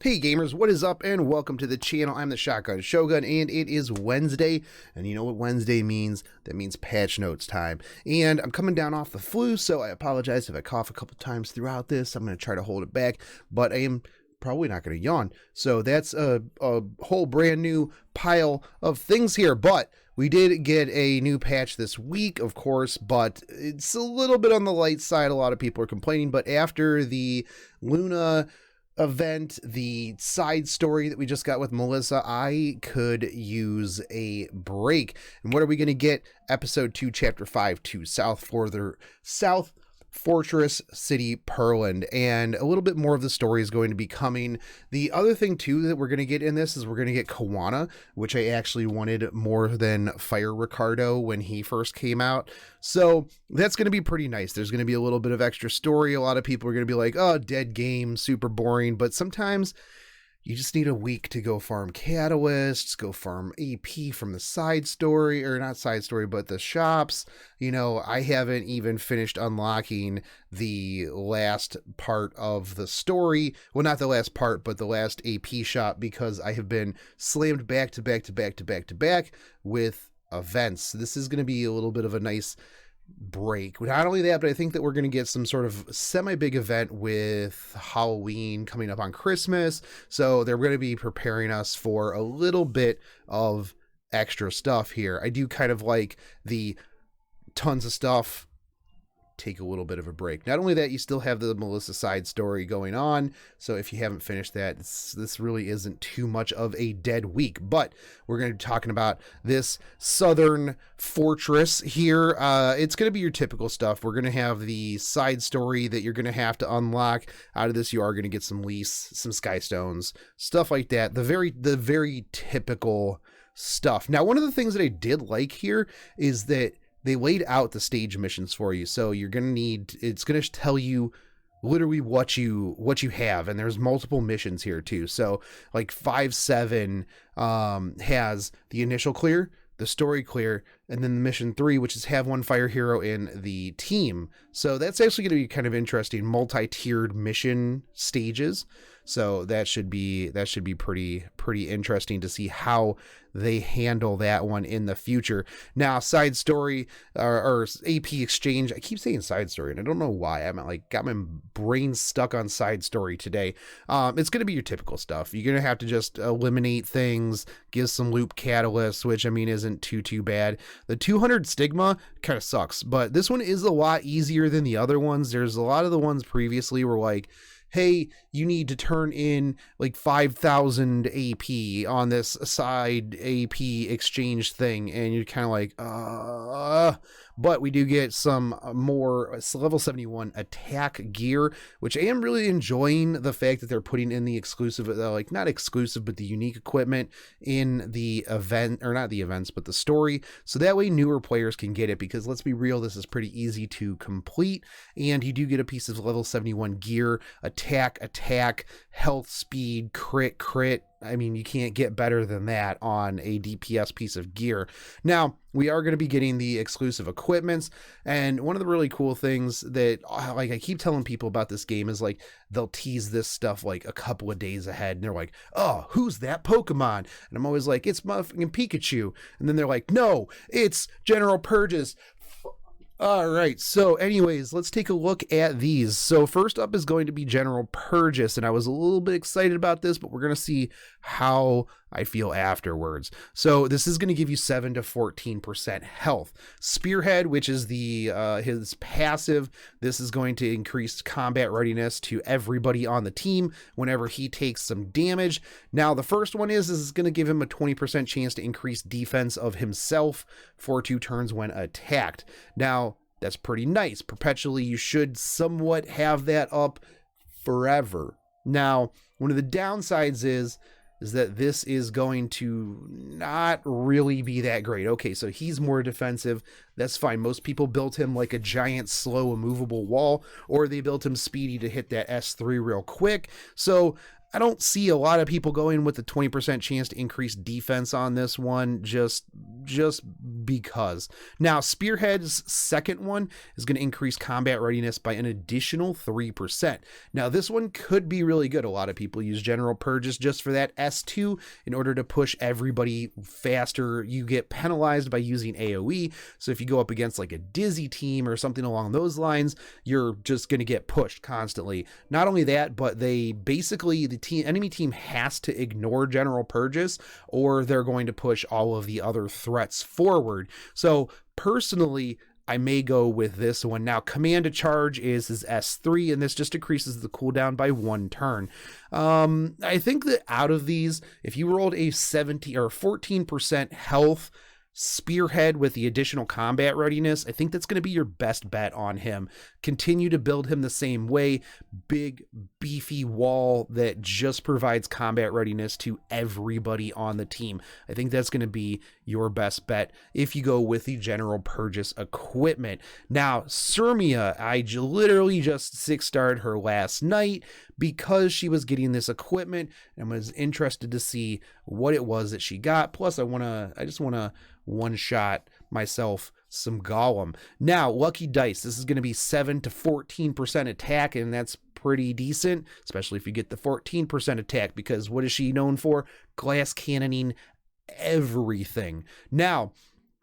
Hey gamers, what is up and welcome to the channel. I'm the Shotgun Shogun and it is Wednesday, and you know what Wednesday means? That means patch notes time. And I'm coming down off the flu, so I apologize if I cough a couple times throughout this. I'm going to try to hold it back, but I am probably not going to yawn. So that's a whole brand new pile of things here, but we did get a new patch this week, of course, but it's a little bit on the light side. A lot of people are complaining, but after the Luna event, the side story that we just got with Melissa, I could use a break. And what are we going to get? Episode 2, Chapter 5, to South Fortress City, Purrgis, and a little bit more of the story is going to be coming. The other thing too that we're going to get in this is we're going to get Kawana, which I actually wanted more than Fire Ricardo when he first came out. So that's going to be pretty nice. There's going to be a little bit of extra story. A lot of people are going to be like, oh, dead game, super boring. But sometimes you just need a week to go farm catalysts, go farm AP from the side story, or not side story, but the shops. You know, I haven't even finished unlocking the last part of the story. Well, not the last part, but the last AP shop, because I have been slammed back to back with events. This is going to be a little bit of a nice break. Not only that, but I think that we're going to get some sort of semi-big event with Halloween coming up on Christmas. So they're going to be preparing us for a little bit of extra stuff here. I do kind of like the tons of stuff, take a little bit of a break. Not only that, you still have the Melissa side story going on. So if you haven't finished that, this really isn't too much of a dead week. But we're going to be talking about this southern fortress here. It's going to be your typical stuff. We're going to have the side story that you're going to have to unlock. Out of this, you are going to get some lease, some sky stones, stuff like that. The very typical stuff. Now, one of the things that I did like here is that they laid out the stage missions for you. So you're going to need, it's going to tell you literally what you have. And there's multiple missions here too. So like 5-7 has the initial clear, the story clear, and then the mission 3, which is have one fire hero in the team. So that's actually going to be kind of interesting, multi-tiered mission stages. So that should be pretty interesting to see how they handle that one in the future. Now, side story or AP exchange. I keep saying side story, and I don't know why. I'm like got my brain stuck on side story today. It's going to be your typical stuff. You're going to have to just eliminate things, give some loop catalysts, which I mean isn't too bad. The 200 stigma kind of sucks, but this one is a lot easier than the other ones. There's a lot of the ones previously were like, hey, you need to turn in like 5,000 AP on this side AP exchange thing. And you're kind of like, but we do get some more level 71 attack gear, which I am really enjoying the fact that they're putting in the exclusive, like not exclusive, but the unique equipment in the event, or not the events, but the story. So that way newer players can get it, because let's be real, this is pretty easy to complete. And you do get a piece of level 71 gear, attack, health, speed, crit. I mean, you can't get better than that on a DPS piece of gear. Now, we are going to be getting the exclusive equipments, and one of the really cool things that, like, I keep telling people about this game is, like, they'll tease this stuff, like, a couple of days ahead, and they're like, oh, who's that Pokemon? And I'm always like, it's motherfucking Pikachu. And then they're like, no, it's General Purrgis. All right, so anyways, let's take a look at these. So first up is going to be General Purrgis, and I was a little bit excited about this, but we're going to see how I feel afterwards. So this is going to give you 7 to 14% health. Spearhead, which is the his passive, this is going to increase combat readiness to everybody on the team whenever he takes some damage. Now, the first one is going to give him a 20% chance to increase defense of himself for 2 turns when attacked. Now, that's pretty nice. Perpetually, you should somewhat have that up forever. Now, one of the downsides is that this is going to not really be that great. Okay, so he's more defensive. That's fine. Most people built him like a giant, slow, immovable wall, or they built him speedy to hit that S3 real quick. So I don't see a lot of people going with the 20% chance to increase defense on this one, just because. Now, Spearhead's second one is going to increase combat readiness by an additional 3%. Now, this one could be really good. A lot of people use General Purrgis just for that S2 in order to push everybody faster. You get penalized by using AoE, so if you go up against like a Dizzy team or something along those lines, you're just going to get pushed constantly. Not only that, but they basically, the enemy team has to ignore General Purrgis, or they're going to push all of the other threats forward. So personally, I may go with this one. Now, Command to Charge is his S3, and this just decreases the cooldown by 1 turn. I think that out of these, if you rolled a 17 or 14% health Spearhead with the additional combat readiness, I think that's going to be your best bet on him. Continue to build him the same way. Big, beefy wall that just provides combat readiness to everybody on the team. I think that's going to be your best bet if you go with the General Purrgis equipment. Now, Cermia, I literally just 6-starred her last night because she was getting this equipment, and was interested to see what it was that she got. Plus, I just want to one-shot myself some Golem. Now, Lucky Dice, this is going to be 7 to 14% attack, and that's pretty decent, especially if you get the 14% attack, because what is she known for? Glass cannoning everything. Now,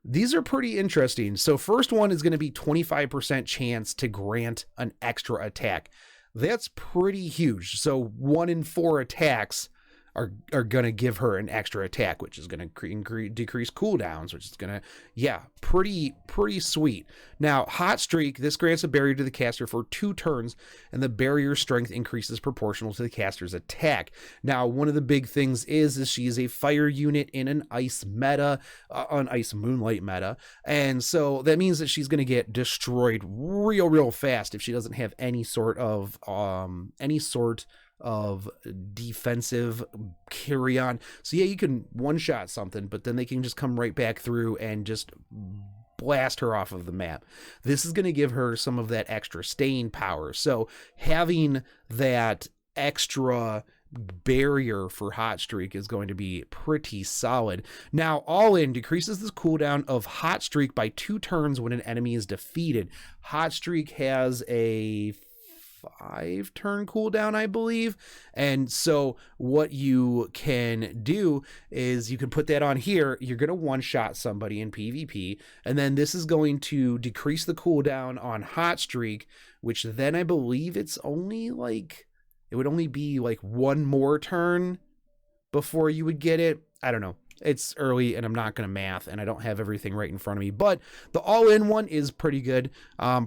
these are pretty interesting. So first one is going to be 25% chance to grant an extra attack. That's pretty huge. So 1 in 4 attacks are going to give her an extra attack, which is going to decrease cooldowns, which is going to, yeah, pretty sweet. Now, Hot Streak, this grants a barrier to the caster for 2 turns, and the barrier strength increases proportional to the caster's attack. Now, one of the big things is she is a fire unit in an ice meta, an ice moonlight meta, and so that means that she's going to get destroyed real fast if she doesn't have any sort of defensive carry on. So yeah, you can one-shot something, but then they can just come right back through and just blast her off of the map. This is going to give her some of that extra staying power. So having that extra barrier for Hot Streak is going to be pretty solid. Now, All In decreases the cooldown of Hot Streak by 2 turns when an enemy is defeated. Hot Streak has a 5-turn cooldown, I believe. And so what you can do is you can put that on here. You're going to one-shot somebody in PvP, and then this is going to decrease the cooldown on Hot Streak, which then I believe it's only like, it would only be like 1 more turn before you would get it. I don't know. It's early and I'm not going to math, and I don't have everything right in front of me, but the all-in one is pretty good.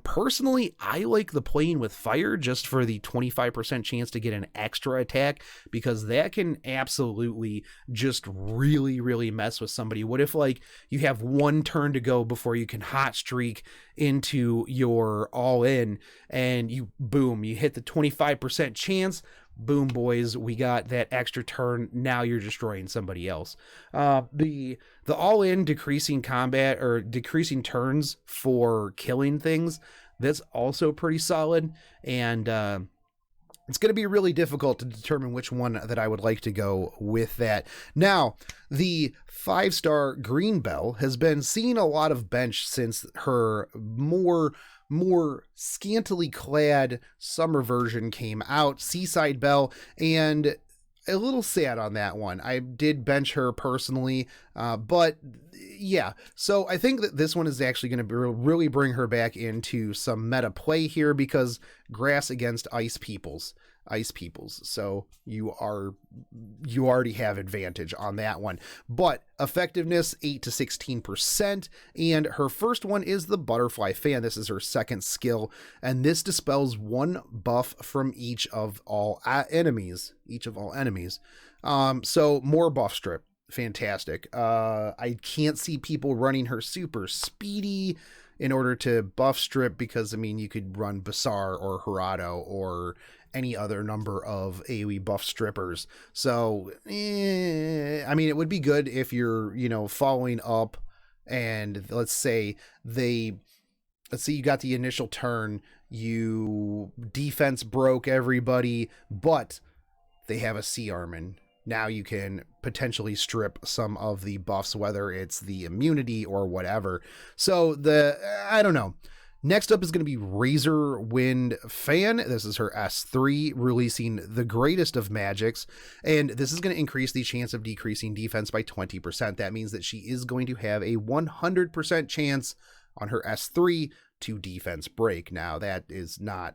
Personally, I like the playing with fire just for the 25% chance to get an extra attack, because that can absolutely just really mess with somebody. What if like you have 1 turn to go before you can hot streak into your all-in, and you hit the 25% chance. Boom, boys, we got that extra turn. Now you're destroying somebody else. The all-in decreasing combat or decreasing turns for killing things, that's also pretty solid. And it's going to be really difficult to determine which one that I would like to go with that. Now, the 5-star Green Bell has been seeing a lot of bench since her more scantily clad summer version came out, Seaside Belle, and a little sad on that one. I did bench her personally, but yeah, so I think that this one is actually going to really bring her back into some meta play here, because grass against ice peoples, so you already have advantage on that one. But effectiveness 8 to 16%, and her first one is the Butterfly Fan. This is her second skill, and this dispels 1 buff from each of all enemies. So more buff strip. Fantastic. I can't see people running her super speedy in order to buff strip, because I mean, you could run Basar or Harado or any other number of AoE buff strippers. So I mean, it would be good if you're, following up, and let's say you got the initial turn, you defense broke everybody, but they have a Sea Armin. Now you can potentially strip some of the buffs, whether it's the immunity or whatever. So I don't know. Next up is going to be Razor Wind Fan. This is her S3, releasing the greatest of magics. And this is going to increase the chance of decreasing defense by 20%. That means that she is going to have a 100% chance on her S3 to defense break. Now, that is not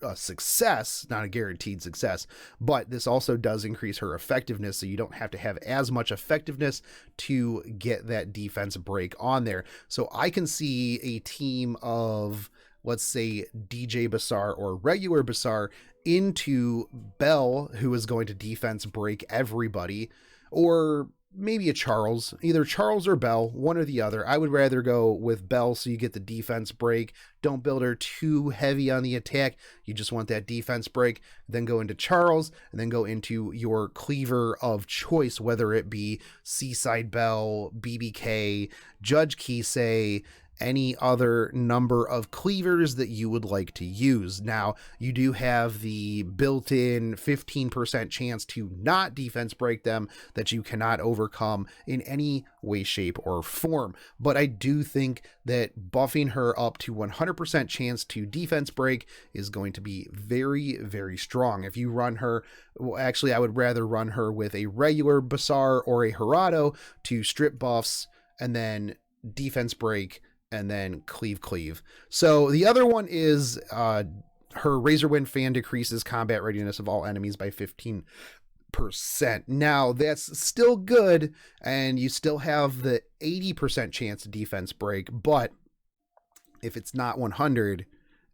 a success, not a guaranteed success, but this also does increase her effectiveness, so you don't have to have as much effectiveness to get that defense break on there. So I can see a team of, let's say, DJ Basar or regular Basar into Bell, who is going to defense break everybody, or maybe a Charles, either Charles or Bell, one or the other. I would rather go with Bell so you get the defense break. Don't build her too heavy on the attack. You just want that defense break. Then go into Charles and then go into your cleaver of choice, whether it be Seaside Bell, BBK, Judge Kisei, any other number of cleavers that you would like to use. Now, you do have the built-in 15% chance to not defense break them that you cannot overcome in any way, shape, or form. But I do think that buffing her up to 100% chance to defense break is going to be very, very strong. If you run her, well, actually, I would rather run her with a regular Basar or a Harado to strip buffs and then defense break and then cleave. So the other one is her Razor Wind Fan decreases combat readiness of all enemies by 15%. Now that's still good, and you still have the 80% chance of defense break, but if it's not 100,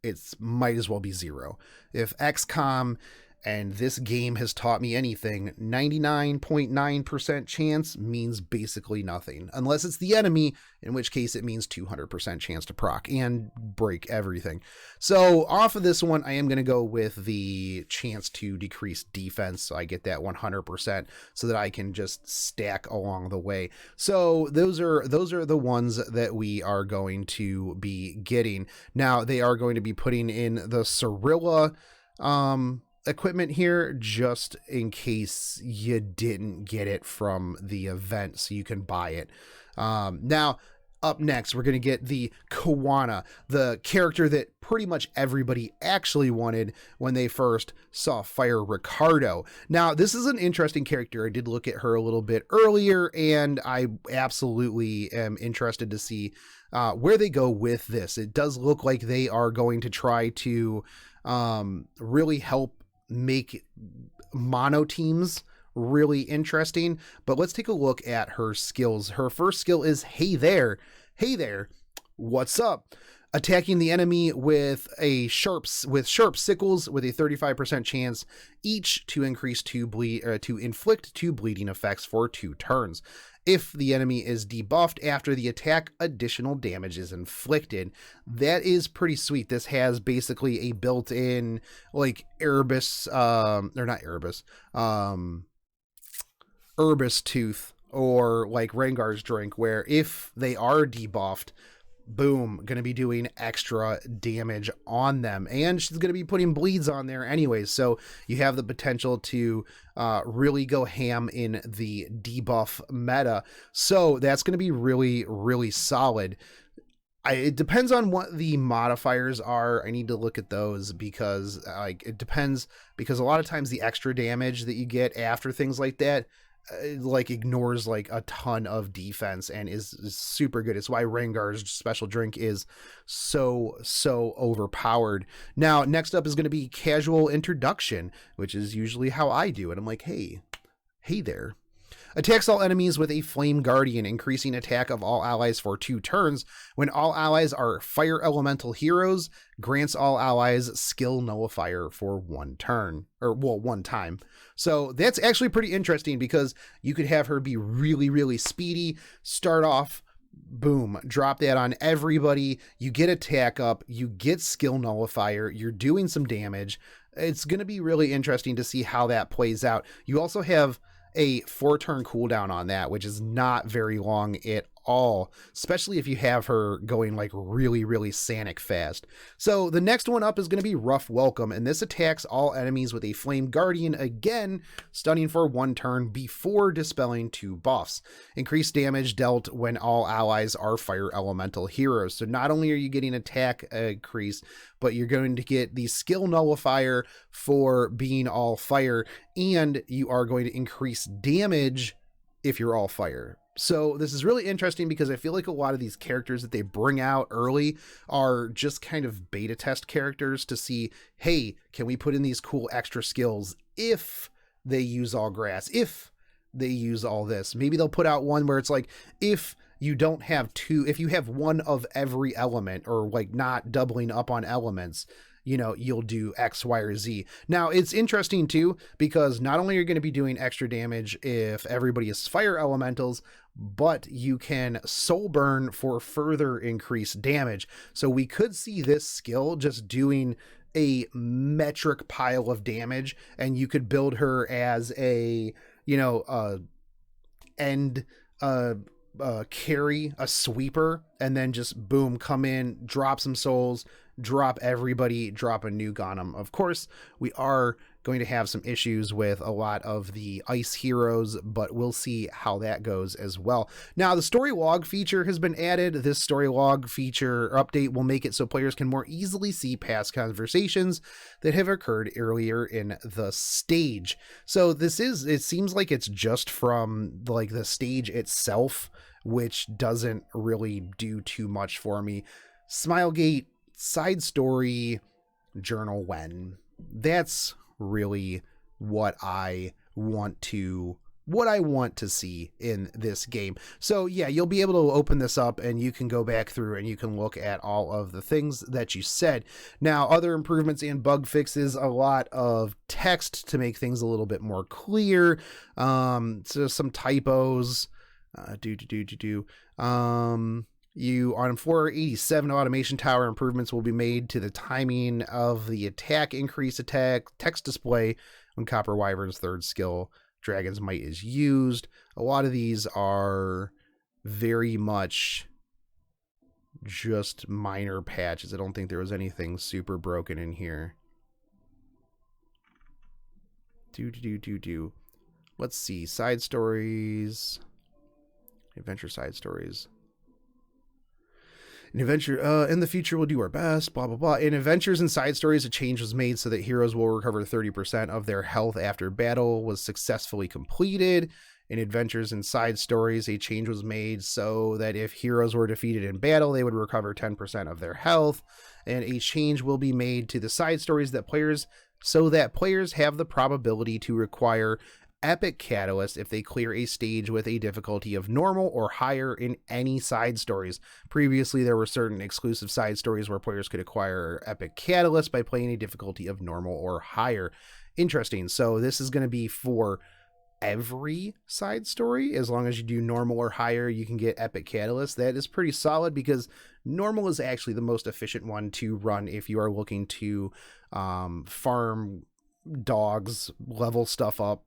it's might as well be 0. If XCOM and this game has taught me anything, 99.9% chance means basically nothing. Unless it's the enemy, in which case it means 200% chance to proc and break everything. So off of this one, I am going to go with the chance to decrease defense. So I get that 100% so that I can just stack along the way. So those are the ones that we are going to be getting. Now they are going to be putting in the Cirilla, equipment here just in case you didn't get it from the event, so you can buy it. Now up next, we're going to get the Kawana, the character that pretty much everybody actually wanted when they first saw Fire Ricardo. Now, this is an interesting character. I did look at her a little bit earlier, and I absolutely am interested to see where they go with this. It does look like they are going to try to really help make mono teams really interesting. But let's take a look at her skills. Her first skill is Hey there, what's up? Attacking the enemy with sharp sickles with a 35% chance each to increase to inflict 2 bleeding effects for 2 turns. If the enemy is debuffed after the attack, additional damage is inflicted. That is pretty sweet. This has basically a built-in like Erebus, or not Erebus, Erebus Tooth, or like Rengar's Drink, where if they are debuffed, boom, going to be doing extra damage on them. And she's going to be putting bleeds on there anyways. So you have the potential to really go ham in the debuff meta. So that's going to be really, really solid. It depends on what the modifiers are. I need to look at those because it depends, because a lot of times the extra damage that you get after things like that ignores a ton of defense and is super good. It's why Rengar's special drink is so overpowered. Now, next up is going to be casual introduction, which is usually how I do it. I'm like, hey there. Attacks all enemies with a Flame Guardian, increasing attack of all allies for 2 turns. When all allies are fire elemental heroes, grants all allies skill nullifier for 1 turn, or 1 time. So that's actually pretty interesting because you could have her be really, really speedy, start off, boom, drop that on everybody. You get attack up, you get skill nullifier, you're doing some damage. It's going to be really interesting to see how that plays out. You also have a 4-turn cooldown on that, which is not very long at all, especially if you have her going like really, really Sanic fast. So the next one up is going to be Rough Welcome, and this attacks all enemies with a Flame Guardian, again, stunning for 1 turn before dispelling 2 buffs. Increased damage dealt when all allies are fire elemental heroes. So not only are you getting attack increase, but you're going to get the skill nullifier for being all fire, and you are going to increase damage if you're all fire. So this is really interesting because I feel like a lot of these characters that they bring out early are just kind of beta test characters to see, hey, can we put in these cool extra skills if they use all grass, if they use all this. Maybe they'll put out one where it's like, if you don't have 2, if you have 1 of every element, or like not doubling up on elements, you know, you'll do X, Y, or Z. Now, it's interesting too, because not only are you going to be doing extra damage if everybody is fire elementals, but you can soul burn for further increased damage. So we could see this skill just doing a metric pile of damage, and you could build her as a, you know, carry, a sweeper, and then just boom, come in, drop some souls, drop everybody, drop a nuke on them. Of course, we are going to have some issues with a lot of the ice heroes, but we'll see how that goes as well. Now, the story log feature has been added. This story log feature update will make it so players can more easily see past conversations that have occurred earlier in the stage. So this is, it seems like it's just from like the stage itself, which doesn't really do too much for me. Smilegate, side story, journal when. That's really what I want to see in this game. So yeah, you'll be able to open this up and you can go back through and you can look at all of the things that you said. Now, other improvements and bug fixes, a lot of text to make things a little bit more clear. So some typos, you on 487 automation tower improvements will be made to the timing of the attack text display when Copper Wyvern's 3rd skill Dragon's Might is used. A lot of these are very much just minor patches. I don't think there was anything super broken in here. Let's see, side stories, adventure side stories. In the future, we'll do our best, blah, blah, blah. In adventures and side stories, a change was made so that heroes will recover 30% of their health after battle was successfully completed. In adventures and side stories, a change was made so that if heroes were defeated in battle, they would recover 10% of their health. And a change will be made to the side stories that players have the probability to require Epic Catalyst if they clear a stage with a difficulty of normal or higher in any side stories. Previously, there were certain exclusive side stories where players could acquire Epic Catalyst by playing a difficulty of normal or higher. Interesting. So this is going to be for every side story. As long as you do normal or higher, you can get Epic Catalyst. That is pretty solid because normal is actually the most efficient one to run if you are looking to farm dogs, level stuff up.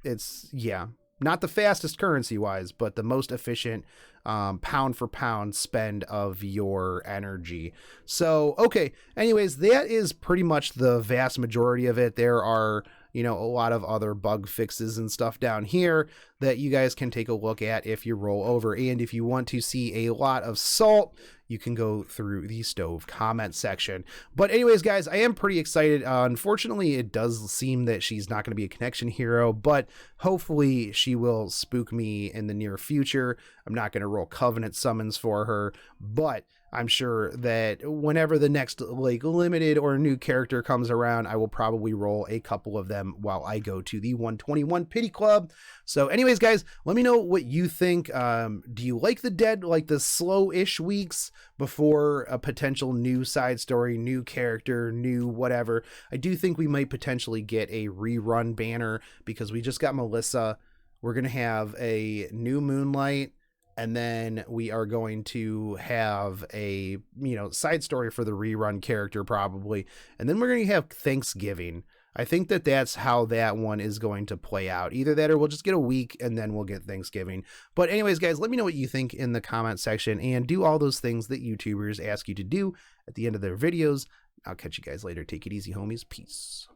It's, yeah, not the fastest currency wise, but the most efficient pound for pound spend of your energy. So, okay. Anyways, that is pretty much the vast majority of it. There are, you know, a lot of other bug fixes and stuff down here that you guys can take a look at if you roll over. And if you want to see a lot of salt, you can go through the stove comment section. But anyways, guys, I am pretty excited. Unfortunately, it does seem that she's not going to be a connection hero, but hopefully she will spook me in the near future. I'm not going to roll Covenant summons for her, but I'm sure that whenever the next like limited or new character comes around, I will probably roll a couple of them while I go to the 121 Pity Club. So anyways, guys, let me know what you think. Do you like the slow-ish weeks before a potential new side story, new character, new whatever? I do think we might potentially get a rerun banner because we just got Melissa. We're going to have a new Moonlight. And then we are going to have a, you know, side story for the rerun character probably. And then we're going to have Thanksgiving. I think that that's how that one is going to play out. Either that or we'll just get a week and then we'll get Thanksgiving. But anyways, guys, let me know what you think in the comment section and do all those things that YouTubers ask you to do at the end of their videos. I'll catch you guys later. Take it easy, homies. Peace.